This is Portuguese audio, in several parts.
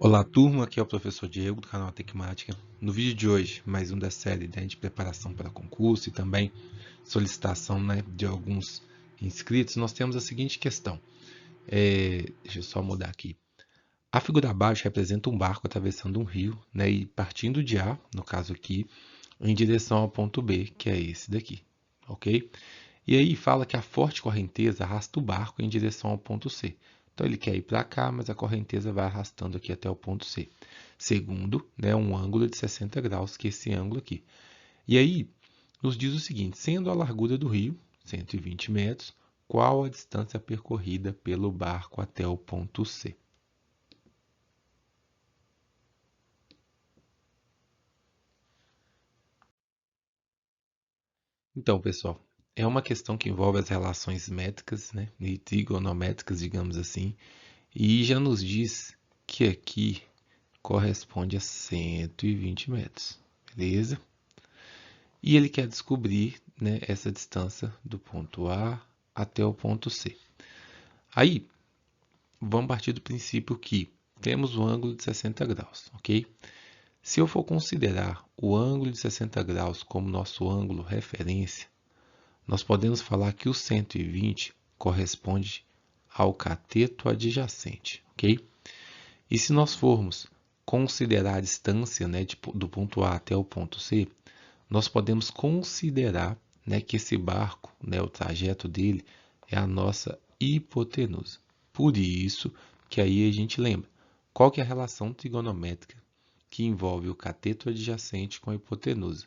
Olá, turma, aqui é o professor Diego do canal Tecmática. No vídeo de hoje, mais um da série, né, de preparação para concurso e também solicitação, né, de alguns inscritos, nós temos a seguinte questão. Deixa eu só mudar aqui. A figura abaixo representa um barco atravessando um rio, né, e partindo de A, no caso aqui, em direção ao ponto B, que é esse daqui, ok? E aí fala que a forte correnteza arrasta o barco em direção ao ponto C. Então ele quer ir para cá, mas a correnteza vai arrastando aqui até o ponto C. Segundo, né, um ângulo de 60 graus, que é esse ângulo aqui. E aí nos diz o seguinte, sendo a largura do rio, 120 metros, qual a distância percorrida pelo barco até o ponto C? Então, pessoal, é uma questão que envolve as relações métricas, né, e trigonométricas, digamos assim, e já nos diz que aqui corresponde a 120 metros, beleza? E ele quer descobrir, né, essa distância do ponto A até o ponto C. Aí, vamos partir do princípio que temos o ângulo de 60 graus, ok? Se eu for considerar o ângulo de 60 graus como nosso ângulo referência, nós podemos falar que o 120 corresponde ao cateto adjacente, ok? E se nós formos considerar a distância, né, do ponto A até o ponto C, nós podemos considerar, né, que esse barco, né, o trajeto dele é a nossa hipotenusa. Por isso que aí a gente lembra qual que é a relação trigonométrica que envolve o cateto adjacente com a hipotenusa.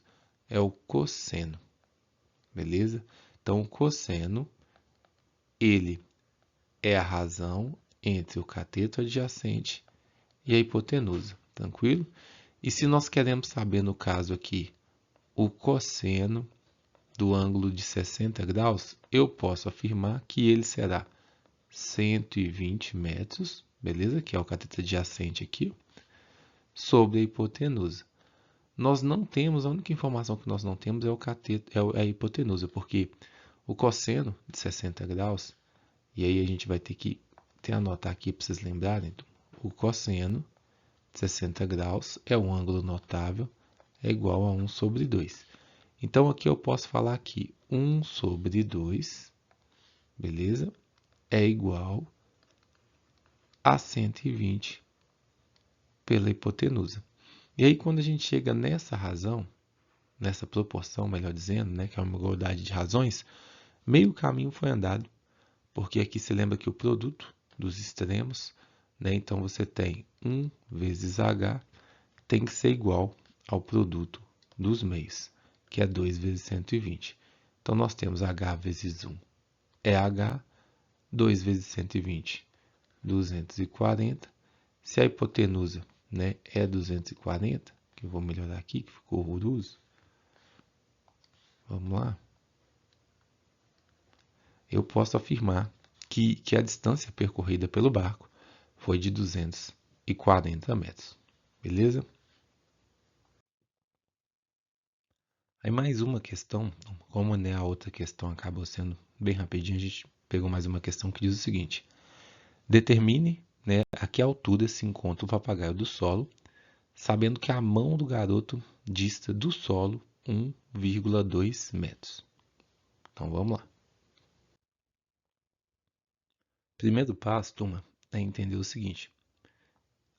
É o cosseno, beleza? Então, o cosseno, ele é a razão entre o cateto adjacente e a hipotenusa, tranquilo? E se nós queremos saber, no caso aqui, o cosseno do ângulo de 60 graus, eu posso afirmar que ele será 120 metros, beleza? Que é o cateto adjacente aqui, sobre a hipotenusa. Nós não temos, a única informação que nós não temos é o cateto, é a hipotenusa, porque o cosseno de 60 graus, e aí a gente vai ter que anotar aqui para vocês lembrarem, o cosseno 60 graus é um ângulo notável, é igual a 1 sobre 2. Então, aqui eu posso falar que 1 sobre 2, beleza? É igual a 120 pela hipotenusa. E aí, quando a gente chega nessa razão, nessa proporção, melhor dizendo, né, que é uma igualdade de razões, meio caminho foi andado, porque aqui se lembra que o produto dos extremos, né, então você tem 1 vezes h, tem que ser igual ao produto dos meios, que é 2 vezes 120. Então, nós temos h vezes 1 é h, 2 vezes 120, 240. Se a hipotenusa, né, é 240, que eu vou melhorar aqui, que ficou horroroso. Vamos lá. Eu posso afirmar que a distância percorrida pelo barco foi de 240 metros. Beleza? Aí mais uma questão, como, né, a outra questão acabou sendo bem rapidinho, a gente pegou mais uma questão que diz o seguinte. Determine, né, a que altura se encontra o papagaio do solo, sabendo que a mão do garoto dista do solo 1,2 metros. Então vamos lá. Primeiro passo, turma, é entender o seguinte.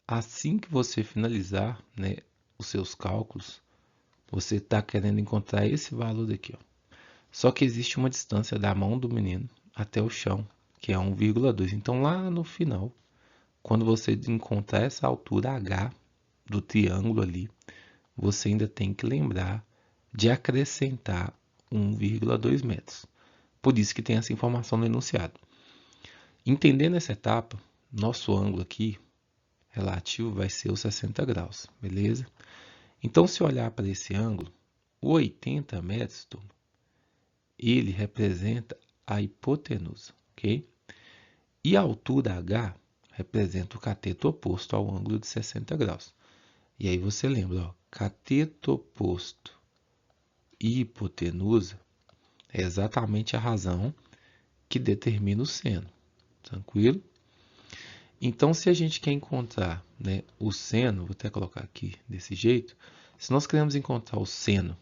Assim que você finalizar, né, os seus cálculos, você está querendo encontrar esse valor aqui, ó. Só que existe uma distância da mão do menino até o chão, que é 1,2. Então, lá no final, quando você encontrar essa altura H do triângulo ali, você ainda tem que lembrar de acrescentar 1,2 metros. Por isso que tem essa informação no enunciado. Entendendo essa etapa, nosso ângulo aqui relativo vai ser os 60 graus, beleza? Então, se olhar para esse ângulo, o 80 metros, turma, ele representa a hipotenusa, ok? E a altura H representa o cateto oposto ao ângulo de 60 graus. E aí você lembra, ó, cateto oposto e hipotenusa é exatamente a razão que determina o seno, tranquilo? Então, se a gente quer encontrar, né, o seno, vou até colocar aqui desse jeito, se nós queremos encontrar o seno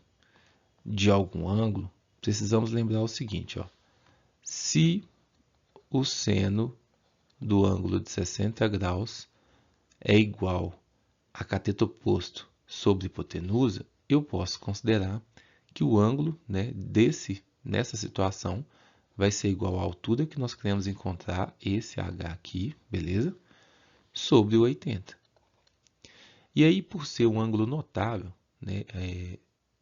de algum ângulo, precisamos lembrar o seguinte, ó, se o seno do ângulo de 60 graus é igual a cateto oposto sobre hipotenusa, eu posso considerar que o ângulo, né, nessa situação vai ser igual à altura que nós queremos encontrar, esse H aqui, beleza? Sobre o 80. E aí, por ser um ângulo notável, né,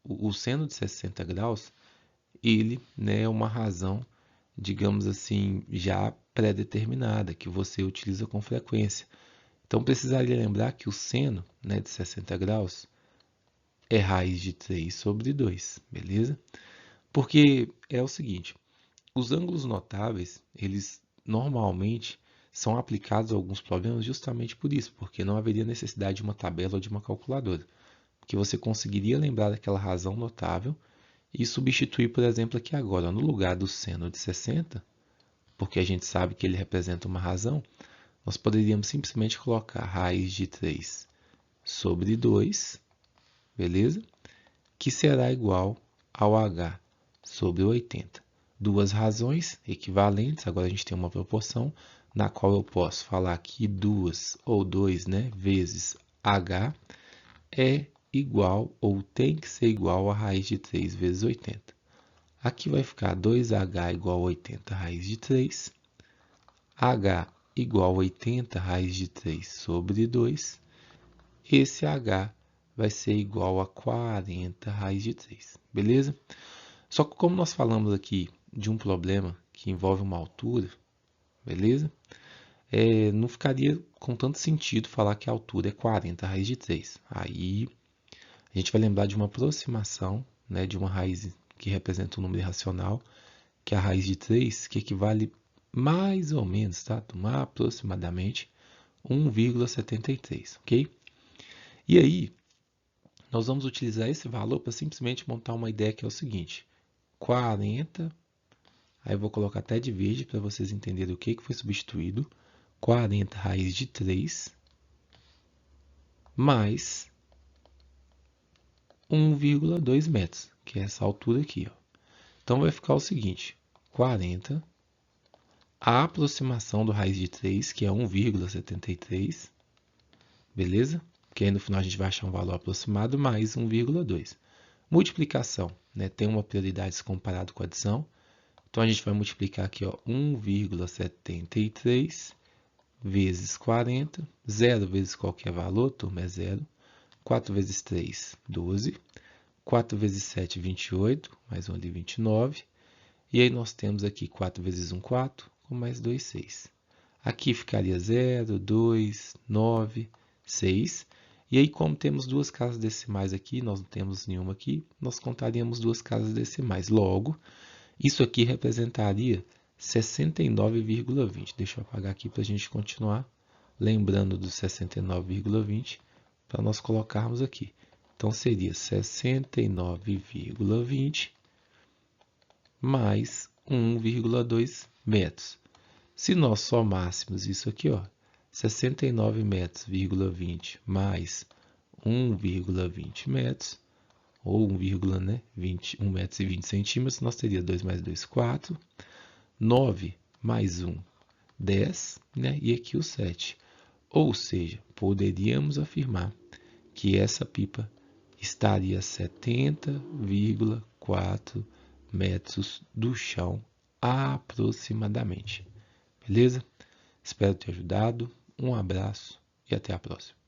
o seno de 60 graus, ele, né, é uma razão, digamos assim, já pré-determinada, que você utiliza com frequência. Então, precisaria lembrar que o seno, né, de 60 graus é raiz de 3 sobre 2, beleza? Porque é o seguinte, os ângulos notáveis, eles normalmente são aplicados a alguns problemas justamente por isso, porque não haveria necessidade de uma tabela ou de uma calculadora. Porque você conseguiria lembrar daquela razão notável e substituir, por exemplo, aqui agora, no lugar do seno de 60, porque a gente sabe que ele representa uma razão, nós poderíamos simplesmente colocar raiz de 3 sobre 2, beleza? Que será igual ao h sobre 80. Duas razões equivalentes, agora a gente tem uma proporção, na qual eu posso falar que 2 ou 2, né, vezes h é igual ou tem que ser igual a raiz de 3 vezes 80. Aqui vai ficar 2h igual a 80 raiz de 3, h igual a 80 raiz de 3 sobre 2, esse h vai ser igual a 40 raiz de 3, beleza? Só que como nós falamos aqui de um problema que envolve uma altura, beleza? Não ficaria com tanto sentido falar que a altura é 40 raiz de 3. Aí a gente vai lembrar de uma aproximação, né, de uma raiz que representa um número irracional, que é a raiz de 3, que equivale mais ou menos, tá? Aproximadamente 1,73, ok? E aí, nós vamos utilizar esse valor para simplesmente montar uma ideia que é o seguinte: 40, aí eu vou colocar até de verde para vocês entenderem o que foi substituído, 40 raiz de 3 mais 1,2 metros, que é essa altura aqui, ó. Então vai ficar o seguinte, 40, a aproximação do raiz de 3, que é 1,73, beleza? Que aí no final a gente vai achar um valor aproximado, mais 1,2. Multiplicação, né? Tem uma prioridade se comparado com a adição. Então a gente vai multiplicar aqui, ó, 1,73 vezes 40. 0 vezes qualquer valor, turma, é 0. 4 vezes 3, 12. 4 vezes 7, 28. Mais um ali, 29. E aí nós temos aqui 4 vezes 1, 4. Com mais 2, 6. Aqui ficaria 0, 2, 9, 6. E aí, como temos duas casas decimais aqui, nós não temos nenhuma aqui, nós contaríamos duas casas decimais. Logo, isso aqui representaria 69,20. Deixa eu apagar aqui para a gente continuar lembrando do 69,20 para nós colocarmos aqui. Então, seria 69,20 mais 1,2 metros. Se nós somássemos isso aqui, ó, 69 metros,20 mais 1,20 metros, ou 1, né, 1 metros e 20 centímetros, nós teríamos 2 mais 2, 4. 9 mais 1, 10, né, e aqui o 7. Ou seja, poderíamos afirmar que essa pipa estaria a 70,4 metros do chão aproximadamente. Beleza? Espero ter ajudado. Um abraço e até a próxima.